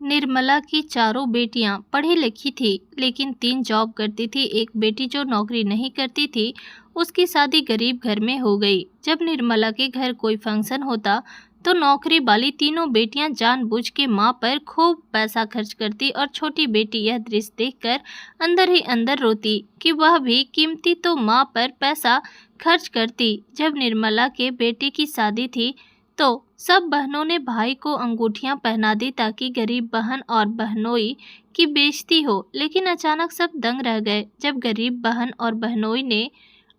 निर्मला की चारों बेटियां पढ़ी लिखी थी, लेकिन 3 जॉब करती थी। एक बेटी जो नौकरी नहीं करती थी, उसकी शादी गरीब घर में हो गई। जब निर्मला के घर कोई फंक्शन होता तो नौकरी वाली तीनों बेटियां जानबूझ के मां पर खूब पैसा खर्च करती और छोटी बेटी यह दृश्य देखकर अंदर ही अंदर रोती कि वह भी कीमती तो मां पर पैसा खर्च करती। जब निर्मला के बेटे की शादी थी तो सब बहनों ने भाई को अंगूठियां पहना दी ताकि गरीब बहन और बहनोई की बेइज्जती हो। लेकिन अचानक सब दंग रह गए जब गरीब बहन और बहनोई ने,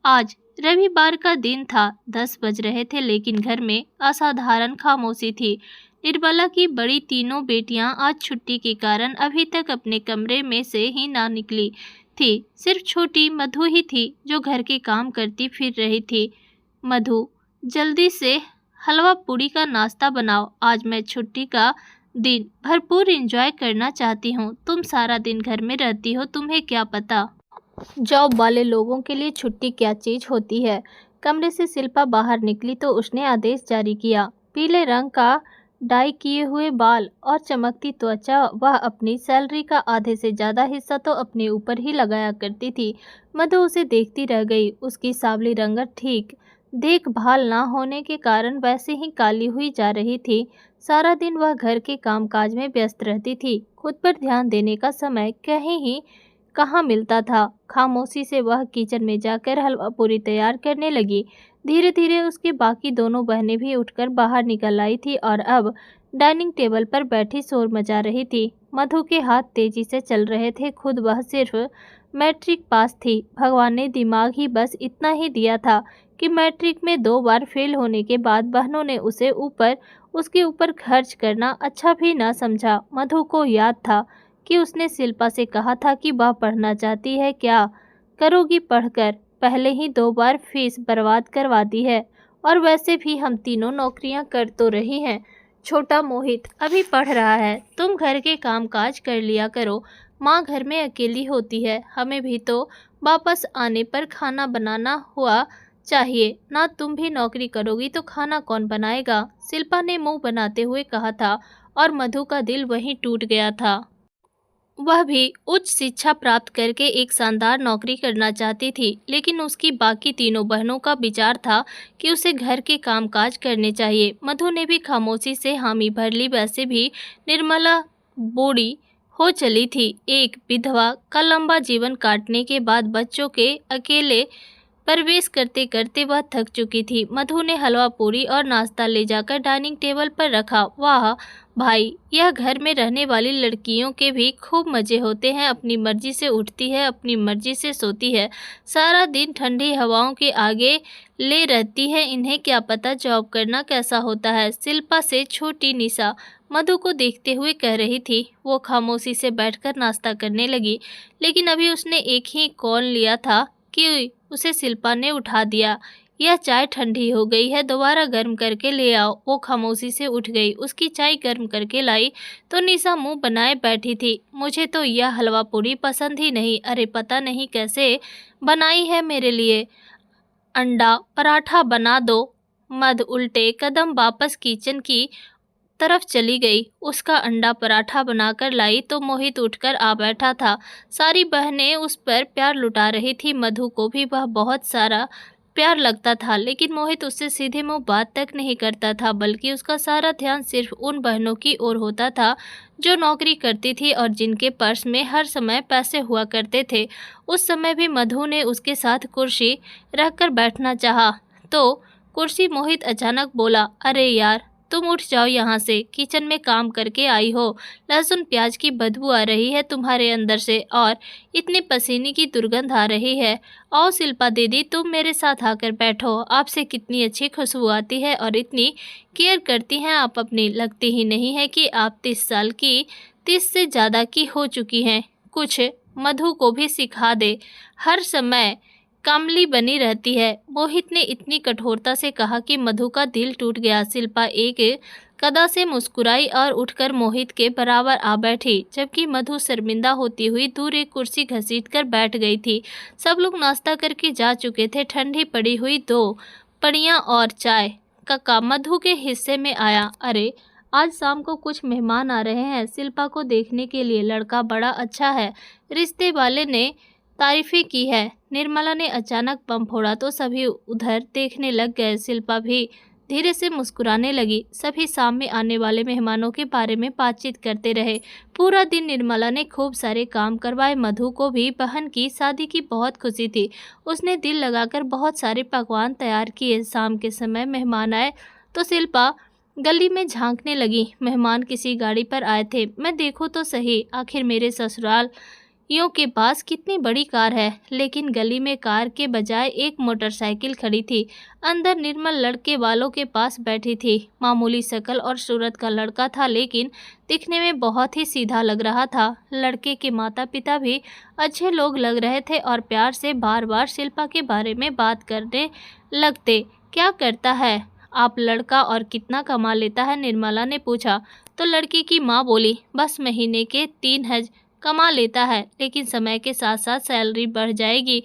आज रविवार का दिन था, 10 बज रहे थे, लेकिन घर में असाधारण खामोशी थी। निर्मला की बड़ी तीनों बेटियां आज छुट्टी के कारण अभी तक अपने कमरे में से ही ना निकली थी। सिर्फ छोटी मधु ही थी जो घर के काम करती फिर रही थी। मधु, जल्दी से हलवा पूड़ी का नाश्ता बनाओ, आज मैं छुट्टी का दिन भरपूर एंजॉय करना चाहती हूँ। तुम सारा दिन घर में रहती हो, तुम्हें क्या पता जॉब वाले लोगों के लिए छुट्टी क्या चीज होती है। कमरे से शिल्पा बाहर निकली तो उसने आदेश जारी किया। पीले रंग का डाई किए हुए बाल और चमकती त्वचा, वह अपनी सैलरी का आधे से ज्यादा हिस्सा तो अपने ऊपर ही लगाया करती थी। मधु उसे देखती रह गई। उसकी सांवली रंगत ठीक देखभाल ना होने के कारण वैसे ही काली हुई जा रही थी। सारा दिन वह घर के कामकाज में व्यस्त रहती थी। खुद पर ध्यान देने का समय कहीं ही कहाँ मिलता था। खामोशी से वह किचन में जाकर हलवा पूरी तैयार करने लगी। धीरे धीरे उसकी बाकी दोनों बहनें भी उठकर बाहर निकल आई थी और अब डाइनिंग टेबल पर बैठी शोर मचा रही थी। मधु के हाथ तेजी से चल रहे थे। खुद वह सिर्फ मैट्रिक पास थी। भगवान ने दिमाग ही बस इतना ही दिया था कि मैट्रिक में 2 बार फेल होने के बाद बहनों ने उसके ऊपर खर्च करना अच्छा भी ना समझा। मधु को याद था कि उसने शिल्पा से कहा था कि वह पढ़ना चाहती है, क्या करोगी पढ़कर, पहले ही 2 बार फीस बर्बाद करवा दी है और वैसे भी हम तीनों नौकरियां कर तो रही हैं। छोटा मोहित अभी पढ़ रहा है, तुम घर के कामकाज कर लिया करो। माँ घर में अकेली होती है, हमें भी तो वापस आने पर खाना बनाना हुआ चाहिए ना। तुम भी नौकरी करोगी तो खाना कौन बनाएगा, शिल्पा ने मुंह बनाते हुए कहा था और मधु का दिल वहीं टूट गया था। वह भी उच्च शिक्षा प्राप्त करके एक शानदार नौकरी करना चाहती थी, लेकिन उसकी बाकी तीनों बहनों का विचार था कि उसे घर के कामकाज करने चाहिए। मधु ने भी खामोशी से हामी भर ली। वैसे भी निर्मला बूढ़ी हो चली थी। एक विधवा का लंबा जीवन काटने के बाद बच्चों के अकेले प्रवेश करते करते वह थक चुकी थी। मधु ने हलवा पूरी और नाश्ता ले जाकर डाइनिंग टेबल पर रखा। वाह भाई, यह घर में रहने वाली लड़कियों के भी खूब मजे होते हैं। अपनी मर्जी से उठती है, अपनी मर्जी से सोती है, सारा दिन ठंडी हवाओं के आगे ले रहती है। इन्हें क्या पता जॉब करना कैसा होता है। शिल्पा से छोटी निशा मधु को देखते हुए कह रही थी। वो खामोशी से बैठकर नाश्ता करने लगी, लेकिन अभी उसने एक ही कॉल लिया था कि उसे शिल्पा ने उठा दिया। यह चाय ठंडी हो गई है, दोबारा गर्म करके ले आओ। वो खामोशी से उठ गई। उसकी चाय गर्म करके लाई तो निशा मुंह बनाए बैठी थी। मुझे तो यह हलवा पूरी पसंद ही नहीं। अरे पता नहीं कैसे बनाई है, मेरे लिए अंडा पराठा बना दो। मध उल्टे कदम वापस किचन की तरफ चली गई। उसका अंडा पराठा बनाकर लाई तो मोहित उठकर आ बैठा था। सारी बहनें उस पर प्यार लुटा रही थी। मधु को भी वह बहुत सारा प्यार लगता था, लेकिन मोहित उससे सीधे मुंह बात तक नहीं करता था, बल्कि उसका सारा ध्यान सिर्फ उन बहनों की ओर होता था जो नौकरी करती थी और जिनके पर्स में हर समय पैसे हुआ करते थे। उस समय भी मधु ने उसके साथ कुर्सी रखकर बैठना चाहा तो कुर्सी मोहित अचानक बोला, अरे यार तुम उठ जाओ यहाँ से, किचन में काम करके आई हो, लहसुन प्याज की बदबू आ रही है तुम्हारे अंदर से और इतनी पसीने की दुर्गंध आ रही है। आओ शिल्पा दीदी, तुम मेरे साथ आकर बैठो, आपसे कितनी अच्छी खुशबू आती है और इतनी केयर करती हैं आप अपनी। लगती ही नहीं है कि आप 30 साल की, 30 से ज़्यादा की हो चुकी हैं। कुछ मधु को भी सिखा दे, हर समय कामली बनी रहती है। मोहित ने इतनी कठोरता से कहा कि मधु का दिल टूट गया। शिल्पा एक कदा से मुस्कुराई और उठकर मोहित के बराबर आ बैठी, जबकि मधु शर्मिंदा होती हुई दूर एक कुर्सी घसीटकर बैठ गई थी। सब लोग नाश्ता करके जा चुके थे। ठंडी पड़ी हुई 2 पड़ियाँ और चाय का काम मधु के हिस्से में आया। अरे आज शाम को कुछ मेहमान आ रहे हैं शिल्पा को देखने के लिए। लड़का बड़ा अच्छा है, रिश्ते वाले ने तारीफें की है। निर्मला ने अचानक बम फोड़ा तो सभी उधर देखने लग गए। शिल्पा भी धीरे से मुस्कुराने लगी। सभी शाम में आने वाले मेहमानों के बारे में बातचीत करते रहे। पूरा दिन निर्मला ने खूब सारे काम करवाए। मधु को भी बहन की शादी की बहुत खुशी थी। उसने दिल लगाकर बहुत सारे पकवान तैयार किए। शाम के समय मेहमान आए तो शिल्पा गली में झांकने लगी। मेहमान किसी गाड़ी पर आए थे। मैं देखूं तो सही, आखिर मेरे ससुराल यों के पास कितनी बड़ी कार है। लेकिन गली में कार के बजाय एक मोटरसाइकिल खड़ी थी। अंदर निर्मल लड़के वालों के पास बैठी थी। मामूली शक्ल और सूरत का लड़का था, लेकिन दिखने में बहुत ही सीधा लग रहा था। लड़के के माता पिता भी अच्छे लोग लग रहे थे और प्यार से बार बार शिल्पा के बारे में बात करने लगते। क्या करता है आप लड़का और कितना कमा लेता है? निर्मला ने पूछा तो लड़के की माँ बोली, बस महीने के 3,000 कमा लेता है, लेकिन समय के साथ साथ सैलरी बढ़ जाएगी।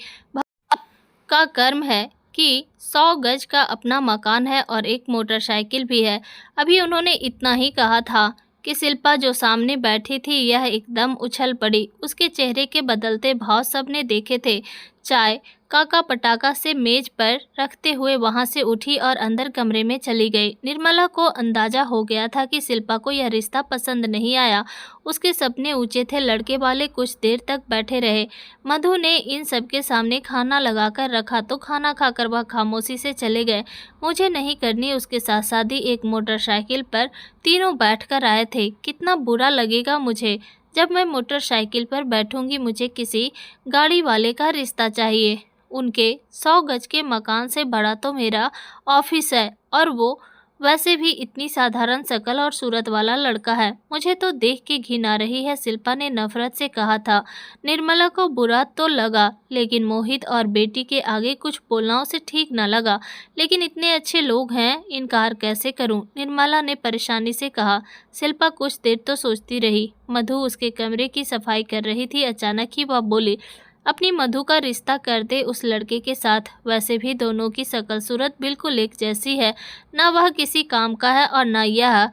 का कर्म है कि 100 गज का अपना मकान है और एक मोटरसाइकिल भी है। अभी उन्होंने इतना ही कहा था कि शिल्पा जो सामने बैठी थी यह एकदम उछल पड़ी। उसके चेहरे के बदलते भाव सबने देखे थे। चाय काका पटाखा से मेज पर रखते हुए वहां से उठी और अंदर कमरे में चली गई। निर्मला को अंदाजा हो गया था कि शिल्पा को यह रिश्ता पसंद नहीं आया। उसके सपने ऊंचे थे। लड़के वाले कुछ देर तक बैठे रहे। मधु ने इन सबके सामने खाना लगाकर रखा तो खाना खाकर वह खामोशी से चले गए। मुझे नहीं करनी उसके साथ शादी। एक मोटरसाइकिल पर तीनों बैठकर आए थे। कितना बुरा लगेगा मुझे जब मैं मोटरसाइकिल पर बैठूंगी। मुझे किसी गाड़ी वाले का रिश्ता चाहिए। उनके 100 गज के मकान से बड़ा तो मेरा ऑफिस है, और वो वैसे भी इतनी साधारण शक्ल और सूरत वाला लड़का है। मुझे तो देख के घिन आ रही है, शिल्पा ने नफरत से कहा था। निर्मला को बुरा तो लगा, लेकिन मोहित और बेटी के आगे कुछ बोलना उसे ठीक न लगा। लेकिन इतने अच्छे लोग हैं, इनकार कैसे करूं? निर्मला ने परेशानी से कहा। शिल्पा कुछ देर तो सोचती रही। मधु उसके कमरे की सफाई कर रही थी। अचानक ही वह बोली, अपनी मधु का रिश्ता कर दे उस लड़के के साथ। वैसे भी दोनों की शक्ल सूरत बिल्कुल एक जैसी है। न वह किसी काम का है और न यह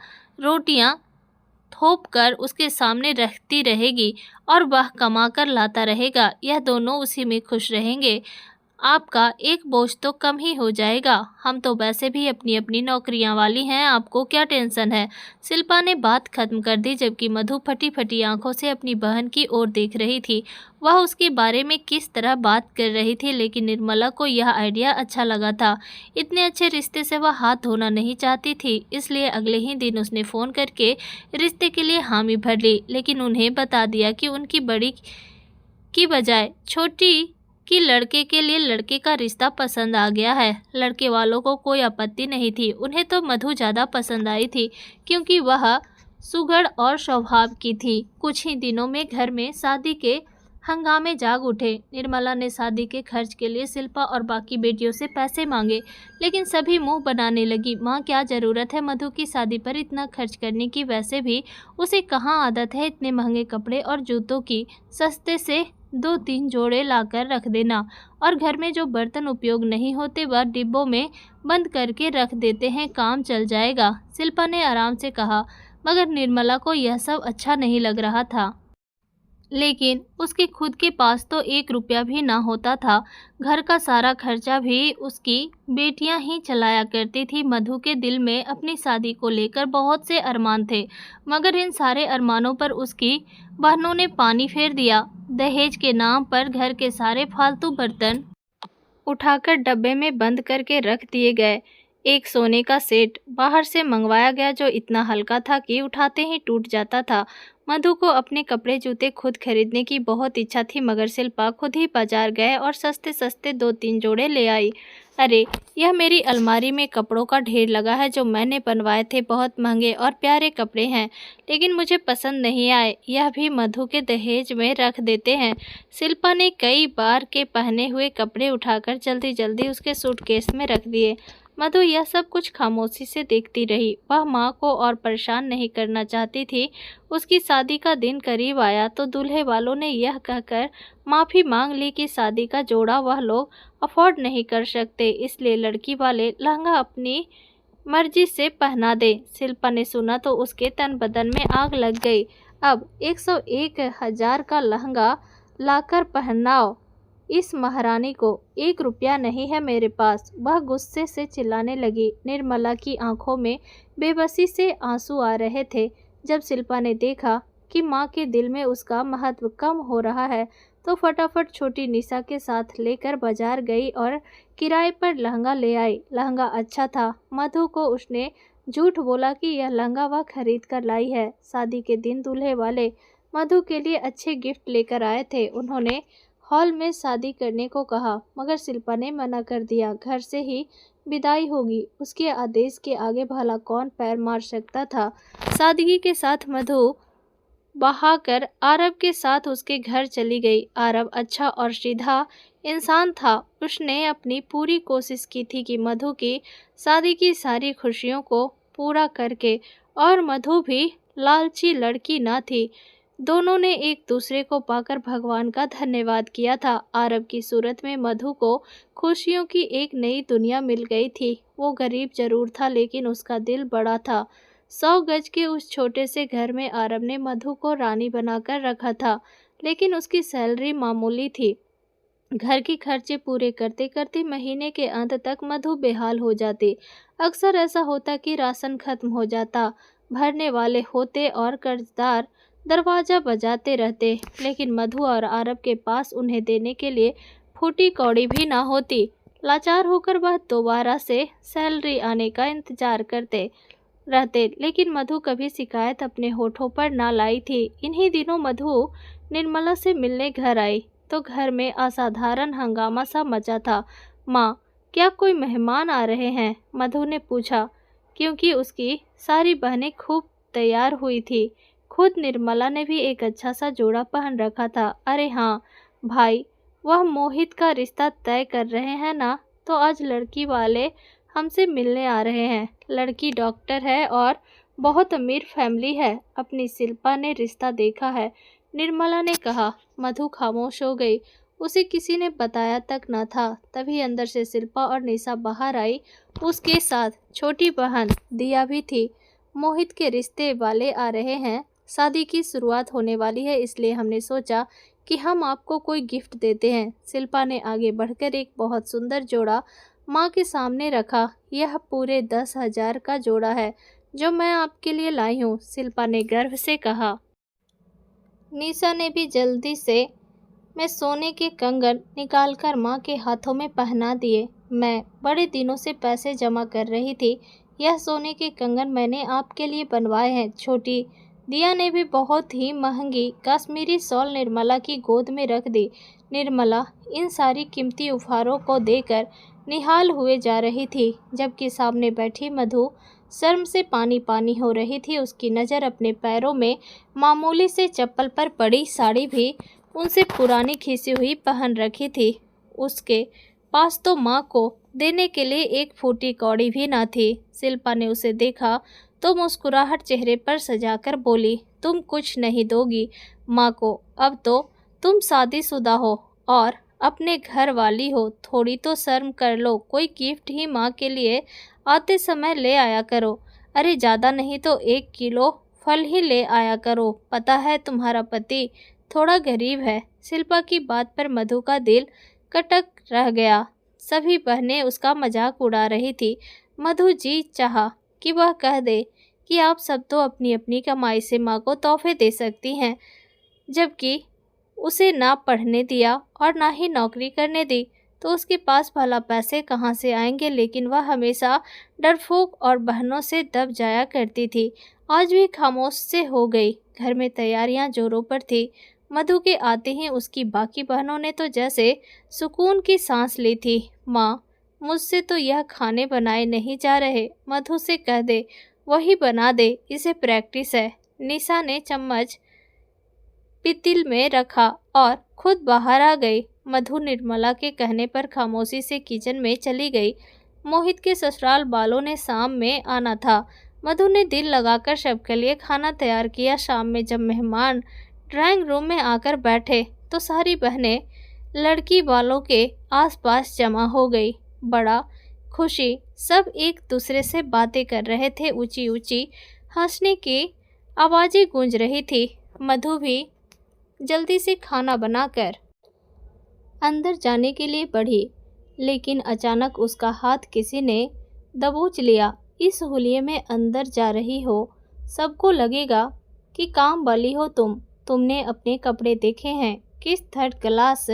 रोटियां थोप कर उसके सामने रखती रहेगी और वह कमा कर लाता रहेगा। यह दोनों उसी में खुश रहेंगे। आपका एक बोझ तो कम ही हो जाएगा। हम तो वैसे भी अपनी अपनी नौकरियां वाली हैं, आपको क्या टेंशन है? शिल्पा ने बात खत्म कर दी, जबकि मधु फटी फटी आंखों से अपनी बहन की ओर देख रही थी। वह उसके बारे में किस तरह बात कर रही थी, लेकिन निर्मला को यह आइडिया अच्छा लगा था। इतने अच्छे रिश्ते से वह हाथ धोना नहीं चाहती थी, इसलिए अगले ही दिन उसने फ़ोन करके रिश्ते के लिए हामी भर ली। लेकिन उन्हें बता दिया कि उनकी बड़ी की बजाय छोटी कि लड़के के लिए लड़के का रिश्ता पसंद आ गया है। लड़के वालों को कोई आपत्ति नहीं थी। उन्हें तो मधु ज़्यादा पसंद आई थी, क्योंकि वह सुघड़ और स्वभाव की थी। कुछ ही दिनों में घर में शादी के हंगामे जाग उठे। निर्मला ने शादी के खर्च के लिए शिल्पा और बाकी बेटियों से पैसे मांगे, लेकिन सभी मुंह बनाने लगी। माँ, क्या ज़रूरत है मधु की शादी पर इतना खर्च करने की? वैसे भी उसे कहाँ आदत है इतने महंगे कपड़े और जूतों की। सस्ते से 2-3 जोड़े लाकर रख देना, और घर में जो बर्तन उपयोग नहीं होते वह डिब्बों में बंद करके रख देते हैं, काम चल जाएगा। शिल्पा ने आराम से कहा, मगर निर्मला को यह सब अच्छा नहीं लग रहा था। लेकिन उसके खुद के पास तो 1 रुपया भी ना होता था। घर का सारा खर्चा भी उसकी बेटियां ही चलाया करती थी। मधु के दिल में अपनी शादी को लेकर बहुत से अरमान थे, मगर इन सारे अरमानों पर उसकी बहनों ने पानी फेर दिया। दहेज के नाम पर घर के सारे फालतू बर्तन उठाकर डब्बे में बंद करके रख दिए गए। एक सोने का सेट बाहर से मंगवाया गया, जो इतना हल्का था कि उठाते ही टूट जाता था। मधु को अपने कपड़े जूते खुद खरीदने की बहुत इच्छा थी, मगर शिल्पा खुद ही बाजार गए और सस्ते सस्ते 2-3 जोड़े ले आई। अरे, यह मेरी अलमारी में कपड़ों का ढेर लगा है जो मैंने बनवाए थे। बहुत महंगे और प्यारे कपड़े हैं, लेकिन मुझे पसंद नहीं आए। यह भी मधु के दहेज में रख देते हैं। शिल्पा ने कई बार के पहने हुए कपड़े उठाकर जल्दी जल्दी उसके सूटकेस में रख दिए। मधु यह सब कुछ खामोशी से देखती रही। वह माँ को और परेशान नहीं करना चाहती थी। उसकी शादी का दिन करीब आया तो दूल्हे वालों ने यह कहकर माफ़ी मांग ली कि शादी का जोड़ा वह लोग अफोर्ड नहीं कर सकते, इसलिए लड़की वाले लहंगा अपनी मर्जी से पहना दे। शिल्पा ने सुना तो उसके तन बदन में आग लग गई। अब 101,000 का लहंगा लाकर पहनाओ इस महारानी को, 1 रुपया नहीं है मेरे पास। वह गुस्से से चिल्लाने लगी। निर्मला की आंखों में बेबसी से आंसू आ रहे थे। जब शिल्पा ने देखा कि माँ के दिल में उसका महत्व कम हो रहा है तो फटाफट छोटी निशा के साथ लेकर बाजार गई और किराए पर लहंगा ले आई। लहंगा अच्छा था। मधु को उसने झूठ बोला कि यह लहंगा वह खरीद कर लाई है। शादी के दिन दूल्हे वाले मधु के लिए अच्छे गिफ्ट लेकर आए थे। उन्होंने हॉल में शादी करने को कहा मगर शिल्पा ने मना कर दिया। घर से ही विदाई होगी, उसके आदेश के आगे भला कौन पैर मार सकता था। सादगी के साथ मधु बहाकर आरब के साथ उसके घर चली गई। आरब अच्छा और सीधा इंसान था। उसने अपनी पूरी कोशिश की थी कि मधु की शादी की सारी खुशियों को पूरा करके, और मधु भी लालची लड़की न थी। दोनों ने एक दूसरे को पाकर भगवान का धन्यवाद किया था। आरब की सूरत में मधु को खुशियों की एक नई दुनिया मिल गई थी। वो गरीब जरूर था लेकिन उसका दिल बड़ा था। 100 गज के उस छोटे से घर में आरब ने मधु को रानी बनाकर रखा था, लेकिन उसकी सैलरी मामूली थी। घर के खर्चे पूरे करते करते महीने के अंत तक मधु बेहाल हो जाती। अक्सर ऐसा होता कि राशन खत्म हो जाता, भरने वाले होते और कर्जदार दरवाज़ा बजाते रहते, लेकिन मधु और आरब के पास उन्हें देने के लिए फूटी कौड़ी भी ना होती। लाचार होकर वह दोबारा से सैलरी आने का इंतजार करते रहते, लेकिन मधु कभी शिकायत अपने होठों पर ना लाई थी। इन्हीं दिनों मधु निर्मला से मिलने घर आई तो घर में असाधारण हंगामा सा मचा था। माँ, क्या कोई मेहमान आ रहे हैं? मधु ने पूछा, क्योंकि उसकी सारी बहनें खूब तैयार हुई थी। खुद निर्मला ने भी एक अच्छा सा जोड़ा पहन रखा था। अरे हाँ भाई, वह मोहित का रिश्ता तय कर रहे हैं ना, तो आज लड़की वाले हमसे मिलने आ रहे हैं। लड़की डॉक्टर है और बहुत अमीर फैमिली है। अपनी शिल्पा ने रिश्ता देखा है, निर्मला ने कहा। मधु खामोश हो गई। उसे किसी ने बताया तक न था। तभी अंदर से शिल्पा और निशा बाहर आई। उसके साथ छोटी बहन दिया भी थी। मोहित के रिश्ते वाले आ रहे हैं, शादी की शुरुआत होने वाली है, इसलिए हमने सोचा कि हम आपको कोई गिफ्ट देते हैं। शिल्पा ने आगे बढ़कर एक बहुत सुंदर जोड़ा माँ के सामने रखा। यह पूरे 10,000 का जोड़ा है जो मैं आपके लिए लाई हूँ, शिल्पा ने गर्व से कहा। निशा ने भी जल्दी से मैं सोने के कंगन निकालकर माँ के हाथों में पहना दिए। मैं बड़े दिनों से पैसे जमा कर रही थी। यह सोने के कंगन मैंने आपके लिए बनवाए हैं। छोटी दिया ने भी बहुत ही महंगी कश्मीरी शॉल निर्मला की गोद में रख दी। निर्मला इन सारी कीमती उपहारों को देकर निहाल हुए जा रही थी, जबकि सामने बैठी मधु शर्म से पानी पानी हो रही थी। उसकी नज़र अपने पैरों में मामूली से चप्पल पर पड़ी। साड़ी भी उनसे पुरानी खींची हुई पहन रखी थी। उसके पास तो माँ को देने के लिए एक फूटी कौड़ी भी ना थी। शिल्पा ने उसे देखा तो मुस्कुराहट चेहरे पर सजाकर बोली, तुम कुछ नहीं दोगी माँ को? अब तो तुम शादीशुदा हो और अपने घर वाली हो, थोड़ी तो शर्म कर लो। कोई गिफ्ट ही माँ के लिए आते समय ले आया करो। अरे ज़्यादा नहीं तो 1 किलो फल ही ले आया करो। पता है तुम्हारा पति थोड़ा गरीब है। शिल्पा की बात पर मधु का दिल कटक रह गया। सभी बहनें उसका मजाक उड़ा रही थी। मधु जी चाहा कि वह कह दे कि आप सब तो अपनी अपनी कमाई से माँ को तोहफे दे सकती हैं, जबकि उसे ना पढ़ने दिया और ना ही नौकरी करने दी तो उसके पास भला पैसे कहाँ से आएंगे। लेकिन वह हमेशा डरपोक और बहनों से दब जाया करती थी। आज भी खामोश से हो गई। घर में तैयारियां जोरों पर थी। मधु के आते ही उसकी बाकी बहनों ने तो जैसे सुकून की सांस ली थी। माँ, मुझसे तो यह खाने बनाए नहीं जा रहे, मधु से कह दे वही बना दे, इसे प्रैक्टिस है। निशा ने चम्मच पितिल में रखा और खुद बाहर आ गई। मधु निर्मला के कहने पर खामोशी से किचन में चली गई। मोहित के ससुराल वालों ने शाम में आना था। मधु ने दिल लगाकर सबके लिए खाना तैयार किया। शाम में जब मेहमान ड्राइंग रूम में आकर बैठे तो सारी बहनें लड़की वालों के आसपास जमा हो गई। बड़ा खुशी, सब एक दूसरे से बातें कर रहे थे। ऊंची ऊंची हंसने की आवाज़ें गूंज रही थी। मधु भी जल्दी से खाना बनाकर अंदर जाने के लिए बढ़ी, लेकिन अचानक उसका हाथ किसी ने दबोच लिया। इस होलिये में अंदर जा रही हो, सबको लगेगा कि काम वाली हो तुमने अपने कपड़े देखे हैं, किस थर्ड क्लास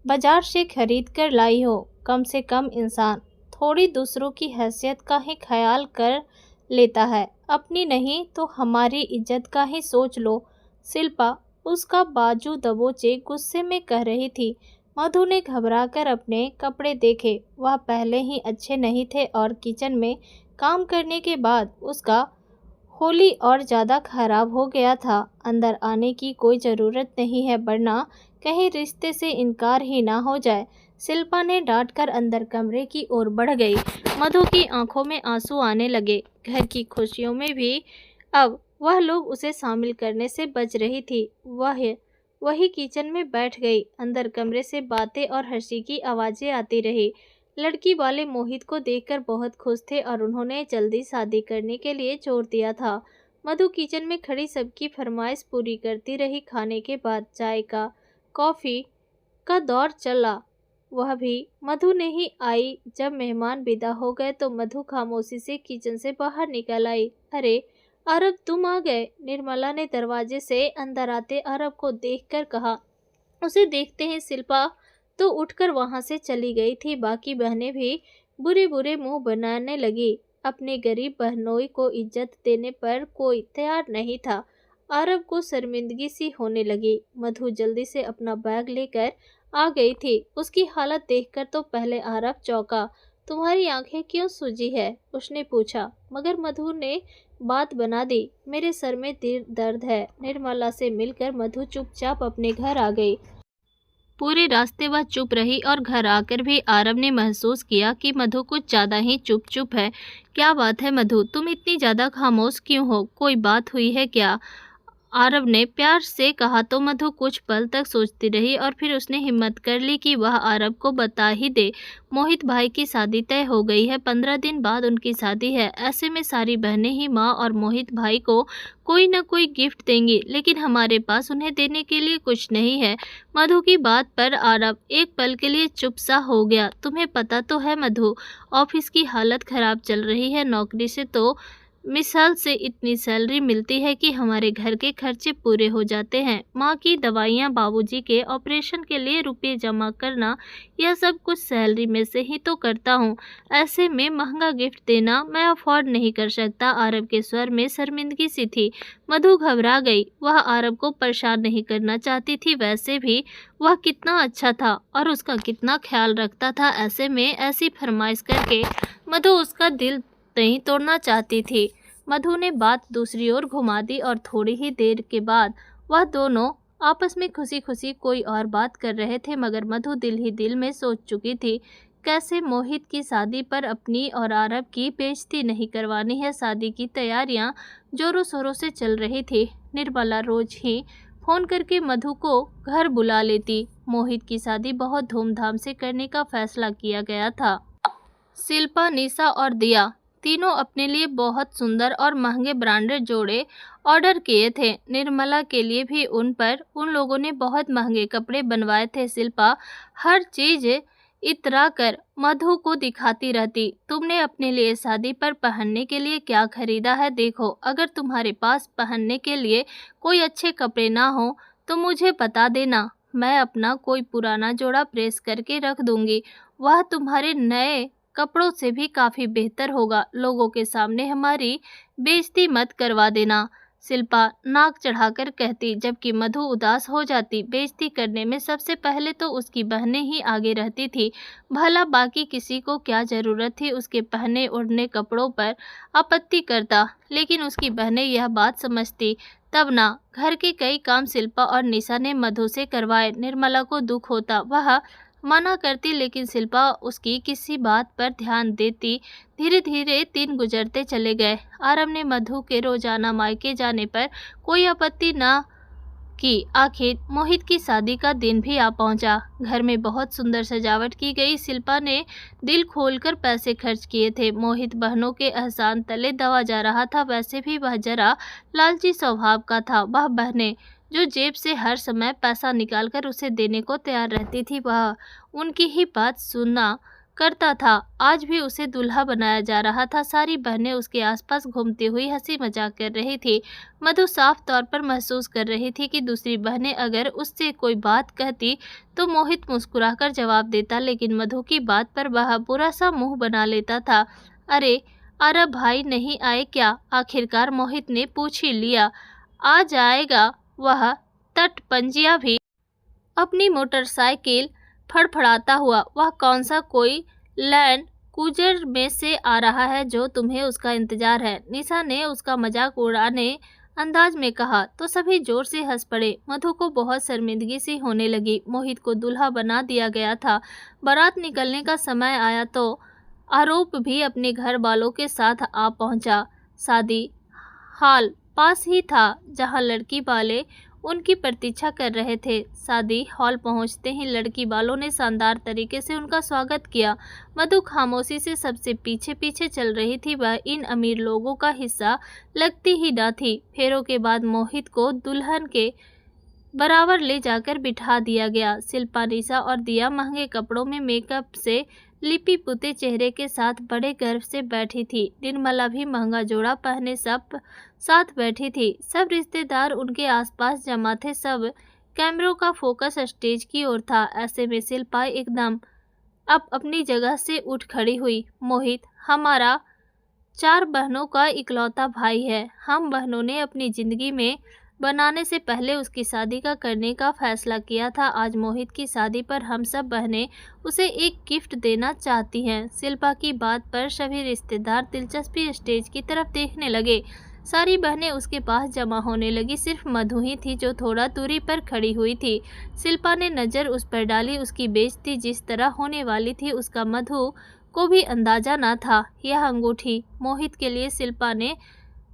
बाजार से खरीद कर लाई हो। कम से कम इंसान थोड़ी दूसरों की हैसियत का ही ख्याल कर लेता है, अपनी नहीं तो हमारी इज्जत का ही सोच लो। शिल्पा उसका बाजू दबोचे गुस्से में कह रही थी। मधु ने घबराकर अपने कपड़े देखे, वह पहले ही अच्छे नहीं थे और किचन में काम करने के बाद उसका होली और ज़्यादा खराब हो गया था। अंदर आने की कोई ज़रूरत नहीं है, वरना कहीं रिश्ते से इनकार ही ना हो जाए। शिल्पा ने डांट कर अंदर कमरे की ओर बढ़ गई। मधु की आंखों में आंसू आने लगे। घर की खुशियों में भी अब वह लोग उसे शामिल करने से बच रही थी। वही किचन में बैठ गई। अंदर कमरे से बातें और हंसी की आवाज़ें आती रही। लड़की वाले मोहित को देखकर बहुत खुश थे और उन्होंने जल्दी शादी करने के लिए जोर दिया था। मधु किचन में खड़ी सबकी फरमाइश पूरी करती रही। खाने के बाद चाय का कॉफ़ी का दौर चला। वह भी मधु नहीं आई। जब मेहमान विदा हो गए तो मधु खामोशी से किचन से बाहर निकल आई। अरे अरब, तुम आ गए। निर्मला ने दरवाजे से अंदर आते अरब को देखकर कहा। उसे देखते ही शिल्पा तो उठकर वहां से चली गई थी। बाकी बहनें भी बुरे बुरे मुंह बनाने लगी। अपने गरीब बहनोई को इज्जत देने पर कोई तैयार नहीं था। अरब को शर्मिंदगी सी होने लगी। मधु जल्दी से अपना बैग लेकर आ गई थी। उसकी हालत देखकर तो पहले अरब चौंका। तुम्हारी आंखें क्यों सूजी है? उसने पूछा, मगर मधु ने बात बना दी। मेरे सर में दर्द है। निर्मला से मिलकर मधु चुपचाप अपने घर आ गई। पूरे रास्ते वह चुप रही और घर आकर भी आरव ने महसूस किया कि मधु कुछ ज़्यादा ही चुप है। क्या बात है मधु, तुम इतनी ज़्यादा खामोश क्यों हो? कोई बात हुई है क्या? आरव ने प्यार से कहा तो मधु कुछ पल तक सोचती रही और फिर उसने हिम्मत कर ली कि वह आरव को बता ही दे। मोहित भाई की शादी तय हो गई है। 15 दिन बाद उनकी शादी है। ऐसे में सारी बहनें ही माँ और मोहित भाई को कोई न कोई गिफ्ट देंगी, लेकिन हमारे पास उन्हें देने के लिए कुछ नहीं है। मधु की बात पर आरव एक पल के लिए चुप सा हो गया। तुम्हें पता तो है मधु, ऑफिस की हालत खराब चल रही है। नौकरी से तो मिसाल से इतनी सैलरी मिलती है कि हमारे घर के खर्चे पूरे हो जाते हैं। माँ की दवाइयाँ, बाबूजी के ऑपरेशन के लिए रुपए जमा करना, यह सब कुछ सैलरी में से ही तो करता हूँ। ऐसे में महंगा गिफ्ट देना मैं अफोर्ड नहीं कर सकता। आरव के स्वर में शर्मिंदगी सी थी। मधु घबरा गई। वह आरव को परेशान नहीं करना चाहती थी। वैसे भी वह कितना अच्छा था और उसका कितना ख्याल रखता था। ऐसे में ऐसी फरमाइश करके मधु उसका दिल नहीं तोड़ना चाहती थी। मधु ने बात दूसरी ओर घुमा दी और थोड़ी ही देर के बाद वह दोनों आपस में खुशी खुशी कोई और बात कर रहे थे, मगर मधु दिल ही दिल में सोच चुकी थी कैसे मोहित की शादी पर अपनी और आरव की बेइज्जती नहीं करवानी है। शादी की तैयारियां जोरों शोरों से चल रही थी। निर्मला रोज ही फोन करके मधु को घर बुला लेती। मोहित की शादी बहुत धूमधाम से करने का फैसला किया गया था। शिल्पा, निशा और दिया तीनों अपने लिए बहुत सुंदर और महंगे ब्रांडेड जोड़े ऑर्डर किए थे। निर्मला के लिए भी उन लोगों ने बहुत महंगे कपड़े बनवाए थे। शिल्पा हर चीज़ इतरा कर मधु को दिखाती रहती। तुमने अपने लिए शादी पर पहनने के लिए क्या खरीदा है? देखो, अगर तुम्हारे पास पहनने के लिए कोई अच्छे कपड़े ना हो तो मुझे बता देना, मैं अपना कोई पुराना जोड़ा प्रेस करके रख दूंगी। वह तुम्हारे नए कपड़ों से भी काफ़ी बेहतर होगा। लोगों के सामने हमारी बेइज्जती मत करवा देना। शिल्पा नाक चढ़ाकर कहती, जबकि मधु उदास हो जाती। बेइज्जती करने में सबसे पहले तो उसकी बहनें ही आगे रहती थी। भला बाकी किसी को क्या ज़रूरत थी उसके पहने ओढ़ने कपड़ों पर आपत्ति करता, लेकिन उसकी बहनें यह बात समझती तब ना। घर के कई काम शिल्पा और निशा ने मधु से करवाए। निर्मला को दुख होता, वह मना करती, लेकिन शिल्पा उसकी किसी बात पर ध्यान देती। धीरे धीरे दिन गुजरते चले गए। आरव ने मधु के रोजाना मायके जाने पर कोई आपत्ति न कि आखिर मोहित की शादी का दिन भी आ पहुंचा। घर में बहुत सुंदर सजावट की गई। शिल्पा ने दिल खोलकर पैसे खर्च किए थे। मोहित बहनों के एहसान तले दबा जा रहा था। वैसे भी वह जरा लालची स्वभाव का था। वह बहनें जो जेब से हर समय पैसा निकालकर उसे देने को तैयार रहती थी, वह उनकी ही बात सुना करता था। आज भी उसे दूल्हा बनाया जा रहा था। सारी बहनें उसके आसपास घूमती हुई हंसी मजाक कर रही थी। मधु साफ तौर पर महसूस कर रही थी कि दूसरी बहनें अगर उससे कोई बात कहती तो मोहित मुस्कुराकर जवाब देता, लेकिन मधु की बात पर वह बुरा सा मुंह बना लेता था। अरे आरव भाई नहीं आए क्या? आखिरकार मोहित ने पूछ ही लिया। आ जाएगा वह तटपंजिया भी अपनी मोटरसाइकिल फड़फड़ाता हुआ। वह कौन सा कोई लैंड क्रूजर में से आ रहा है जो तुम्हें उसका इंतजार है? निशा ने उसका मजाक उड़ाने अंदाज में कहा तो सभी जोर से हंस पड़े। मधु को बहुत शर्मिंदगी सी होने लगी। मोहित को दूल्हा बना दिया गया था। बारात निकलने का समय आया तो आरोप भी अपने घर वालों के साथ आ पहुंचा। शादी हाल पास ही था जहां लड़की वाले उनकी प्रतीक्षा कर रहे थे। शादी हॉल पहुंचते ही लड़की वालों ने शानदार तरीके से उनका स्वागत किया। मधु खामोशी से सबसे पीछे पीछे चल रही थी। वह इन अमीर लोगों का हिस्सा लगती ही न थी। फेरों के बाद मोहित को दुल्हन के बराबर ले जाकर बिठा दिया गया। शिल्पा, निशा और दिया महंगे कपड़ों में मेकअप से लिपि पुते चेहरे के साथ बड़े गर्व से बैठी थी। निर्मला भी महंगा जोड़ा पहने सब साथ बैठी थी। सब रिश्तेदार उनके आसपास जमा थे। सब कैमरों का फोकस स्टेज की ओर था। ऐसे में शिल्पा एकदम अब अपनी जगह से उठ खड़ी हुई। मोहित हमारा 4 बहनों का इकलौता भाई है। हम बहनों ने अपनी जिंदगी में बनाने से पहले उसकी शादी का करने का फैसला किया था। आज मोहित की शादी पर हम सब बहनें उसे एक गिफ्ट देना चाहती हैं। शिल्पा की बात पर सभी रिश्तेदार दिलचस्पी स्टेज की तरफ देखने लगे। सारी बहनें उसके पास जमा होने लगी। सिर्फ मधु ही थी जो थोड़ा दूरी पर खड़ी हुई थी। शिल्पा ने नज़र उस पर डाली। उसकी बेइज्जती जिस तरह होने वाली थी उसका मधु को भी अंदाजा न था। यह अंगूठी मोहित के लिए। शिल्पा ने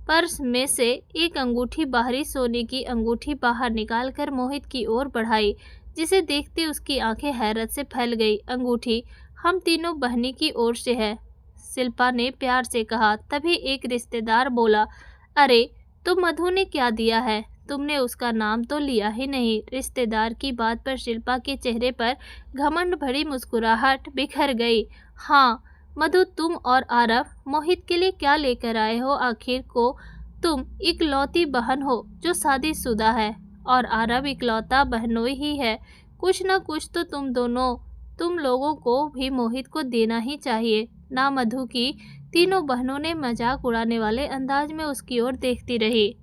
पर्स में से एक अंगूठी बाहरी सोने की अंगूठी बाहर निकालकर मोहित की ओर बढ़ाई, जिसे देखते उसकी आंखें हैरत से फैल गई। अंगूठी हम तीनों बहनी की ओर से है, शिल्पा ने प्यार से कहा। तभी एक रिश्तेदार बोला, अरे तो मधु ने क्या दिया है? तुमने उसका नाम तो लिया ही नहीं। रिश्तेदार की बात पर शिल्पा के चेहरे पर घमंड भरी मुस्कुराहट बिखर गई। हाँ मधु, तुम और आरव मोहित के लिए क्या लेकर आए हो? आखिर को तुम इकलौती बहन हो जो शादीशुदा है और आरव इकलौता बहनोई ही है। कुछ न कुछ तो तुम लोगों को भी मोहित को देना ही चाहिए ना। मधु की तीनों बहनों ने मजाक उड़ाने वाले अंदाज में उसकी ओर देखती रही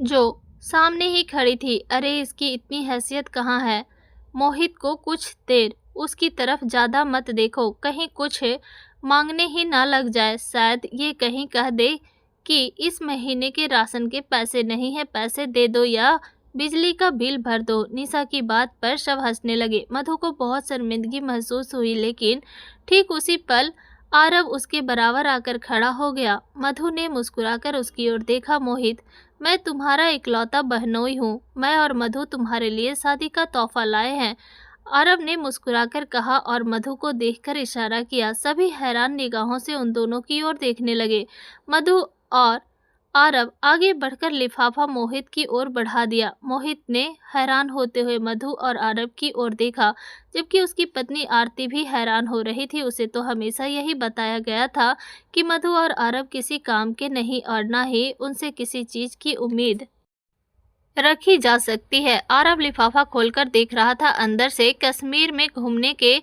जो सामने ही खड़ी थी। अरे इसकी इतनी हैसियत कहाँ है? मोहित को कुछ देर उसकी तरफ ज़्यादा मत देखो, कहीं कुछ मांगने ही ना लग जाए। शायद ये कहीं कह दे कि इस महीने के राशन के पैसे नहीं है, पैसे दे दो या बिजली का बिल भर दो। निशा की बात पर सब हंसने लगे। मधु को बहुत शर्मिंदगी महसूस हुई, लेकिन ठीक उसी पल आरव उसके बराबर आकर खड़ा हो गया। मधु ने मुस्कुराकर उसकी ओर देखा। मोहित, मैं तुम्हारा इकलौता बहनोई हूँ। मैं और मधु तुम्हारे लिए शादी का तोहफा लाए हैं, आरव ने मुस्कुराकर कहा और मधु को देखकर इशारा किया। सभी हैरान निगाहों से उन दोनों की ओर देखने लगे। मधु और आरव आगे बढ़कर लिफाफा मोहित की ओर बढ़ा दिया। मोहित ने हैरान होते हुए मधु और आरव की ओर देखा, जबकि उसकी पत्नी आरती भी हैरान हो रही थी। उसे तो हमेशा यही बताया गया था कि मधु और आरव किसी काम के नहीं और न ही उनसे किसी चीज की उम्मीद रखी जा सकती है। आरव लिफाफा खोलकर देख रहा था। अंदर से कश्मीर में घूमने के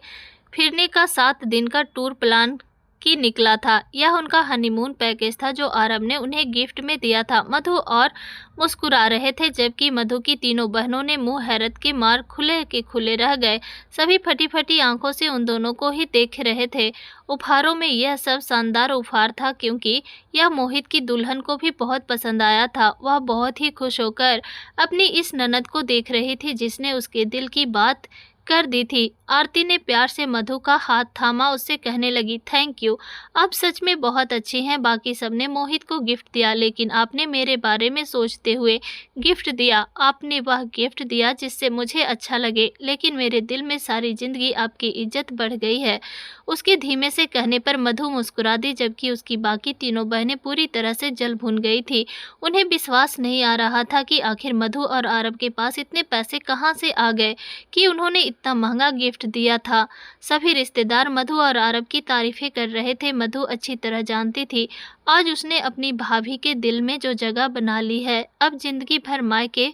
फिरने का 7 दिन का टूर प्लान की निकला था। यह उनका हनीमून पैकेज था जो आरव ने उन्हें गिफ्ट में दिया था। मधु और मुस्कुरा रहे थे, जबकि मधु की तीनों बहनों ने मुंह हैरत के मार खुले के खुले रह गए। सभी फटी फटी आंखों से उन दोनों को ही देख रहे थे। उपहारों में यह सब शानदार उपहार था, क्योंकि यह मोहित की दुल्हन को भी बहुत पसंद आया था। वह बहुत ही खुश होकर अपनी इस ननद को देख रही थी जिसने उसके दिल की बात कर दी थी। आरती ने प्यार से मधु का हाथ थामा, उससे कहने लगी, थैंक यू, आप सच में बहुत अच्छी हैं। बाकी सबने मोहित को गिफ्ट दिया, लेकिन आपने मेरे बारे में सोचते हुए गिफ्ट दिया। आपने वह गिफ्ट दिया जिससे मुझे अच्छा लगे, लेकिन मेरे दिल में सारी जिंदगी आपकी इज्जत बढ़ गई है। उसके धीमे से कहने पर मधु मुस्कुरा दी, जबकि उसकी बाकी तीनों बहनें पूरी तरह से जल भुन गई थी। उन्हें विश्वास नहीं आ रहा था कि आखिर मधु और आरव के पास इतने पैसे कहाँ से आ गए कि उन्होंने इतना महंगा गिफ्ट दिया था। सभी रिश्तेदार मधु और आरव की तारीफें कर रहे थे। मधु अच्छी तरह जानती थी आज उसने अपनी भाभी के दिल में जो जगह बना ली है, अब जिंदगी भर मायके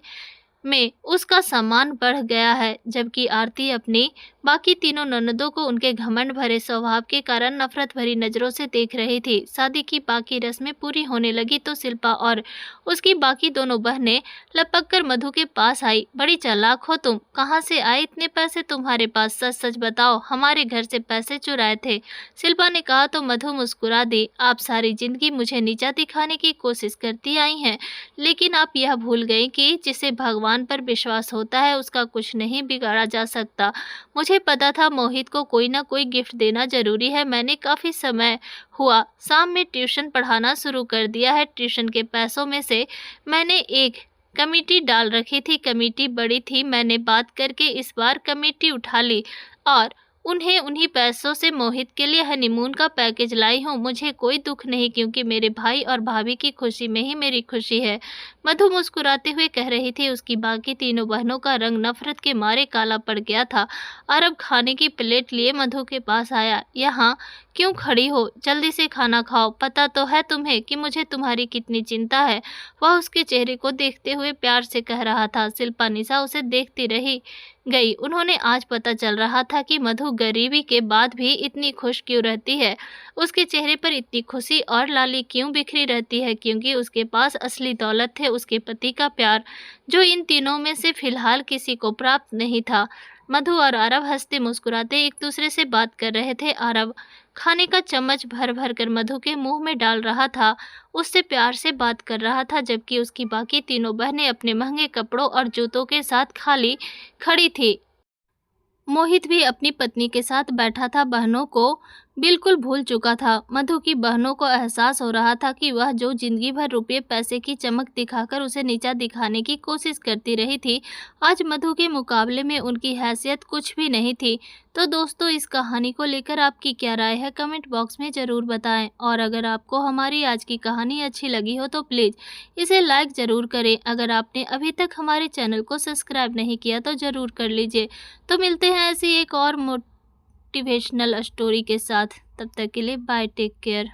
में उसका सम्मान बढ़ गया है। जबकि आरती अपनी बाकी तीनों ननदों को उनके घमंड भरे स्वभाव के कारण नफरत भरी नजरों से देख रही थी। शादी की बाकी रस्में पूरी होने लगी तो शिल्पा और उसकी बाकी दोनों बहनें लपक कर मधु के पास आई। बड़ी चालाक हो तुम, कहाँ से आए इतने पैसे तुम्हारे पास? सच सच बताओ, हमारे घर से पैसे चुराए थे? शिल्पा ने कहा तो मधु मुस्कुरा दी। आप सारी जिंदगी मुझे नीचा दिखाने की कोशिश करती आई हैं, लेकिन आप यह भूल गई कि जिसे भगवान पर विश्वास होता है उसका कुछ नहीं बिगाड़ा जा सकता। मुझे पता था मोहित को कोई ना कोई गिफ्ट देना जरूरी है। मैंने काफ़ी समय हुआ शाम में ट्यूशन पढ़ाना शुरू कर दिया है। ट्यूशन के पैसों में से मैंने एक कमेटी डाल रखी थी। कमेटी बड़ी थी, मैंने बात करके इस बार कमेटी उठा ली और उन्हीं पैसों से मोहित के लिए हनीमून का पैकेज लाई हूँ। मुझे कोई दुख नहीं, क्योंकि मेरे भाई और भाभी की खुशी में ही मेरी खुशी है। मधु मुस्कुराते हुए कह रही थी। उसकी बाकी तीनों बहनों का रंग नफरत के मारे काला पड़ गया था। अरब खाने की प्लेट लिए मधु के पास आया। यहाँ क्यों खड़ी हो, जल्दी से खाना खाओ। पता तो है तुम्हें कि मुझे तुम्हारी कितनी चिंता है। वह उसके चेहरे को देखते हुए प्यार से कह रहा था। शिल्पा निशा उसे देखती रही गई। उन्होंने आज पता चल रहा था कि मधु गरीबी के बाद भी इतनी खुश क्यों रहती है। उसके चेहरे पर इतनी खुशी और लाली क्यों बिखरी रहती है, क्योंकि उसके पास असली दौलत है, उसके पति का प्यार, जो इन तीनों में से फिलहाल किसी को प्राप्त नहीं था। मधु और आरव हंसते मुस्कुराते एक दूसरे से बात कर रहे थे। आरव खाने का चम्मच भर भर कर मधु के मुंह में डाल रहा था, उससे प्यार से बात कर रहा था, जबकि उसकी बाकी तीनों बहनें अपने महंगे कपड़ों और जूतों के साथ खाली खड़ी थी। मोहित भी अपनी पत्नी के साथ बैठा था, बहनों को बिल्कुल भूल चुका था। मधु की बहनों को एहसास हो रहा था कि वह जो जिंदगी भर रुपये पैसे की चमक दिखाकर उसे नीचा दिखाने की कोशिश करती रही थी, आज मधु के मुकाबले में उनकी हैसियत कुछ भी नहीं थी। तो दोस्तों, इस कहानी को लेकर आपकी क्या राय है, कमेंट बॉक्स में ज़रूर बताएं। और अगर आपको हमारी आज की कहानी अच्छी लगी हो तो प्लीज़ इसे लाइक ज़रूर करें। अगर आपने अभी तक हमारे चैनल को सब्सक्राइब नहीं किया तो ज़रूर कर लीजिए। तो मिलते हैं ऐसी एक और मोटिवेशनल स्टोरी के साथ। तब तक के लिए बाय, टेक केयर।